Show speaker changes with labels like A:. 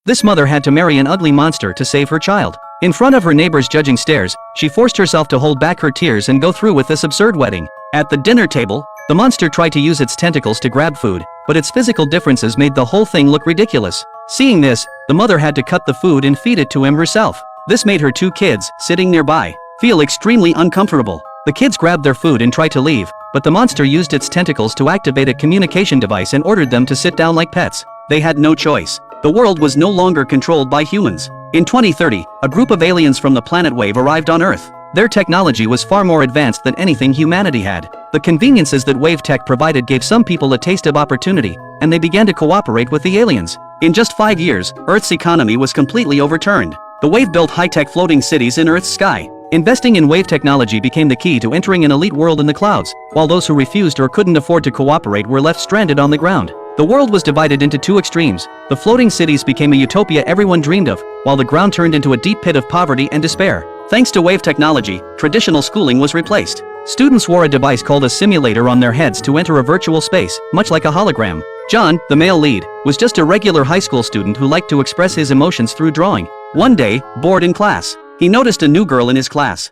A: This mother had to marry an ugly monster to save her child. In front of her neighbors' judging stares, she forced herself to hold back her tears and go through with this absurd wedding. At the dinner table, the monster tried to use its tentacles to grab food, but its physical differences made the whole thing look ridiculous. Seeing this, the mother had to cut the food and feed it to him herself. This made her two kids, sitting nearby, feel extremely uncomfortable. The kids grabbed their food and tried to leave, but the monster used its tentacles to activate a communication device and ordered them to sit down like pets. They had no choice. The world was no longer controlled by humans. In 2030, a group of aliens from the planet Wave arrived on Earth. Their technology was far more advanced than anything humanity had. The conveniences that Wave Tech provided gave some people a taste of opportunity, and they began to cooperate with the aliens. In just 5 years, Earth's economy was completely overturned. The Wave built high-tech floating cities in Earth's sky. Investing in Wave technology became the key to entering an elite world in the clouds, while those who refused or couldn't afford to cooperate were left stranded on the ground. The world was divided into two extremes. The floating cities became a utopia everyone dreamed of, while the ground turned into a deep pit of poverty and despair. Thanks to Wave technology, traditional schooling was replaced. Students wore a device called a simulator on their heads to enter a virtual space, much like a hologram. John, the male lead, was just a regular high school student who liked to express his emotions through drawing. One day, bored in class, he noticed a new girl in his class.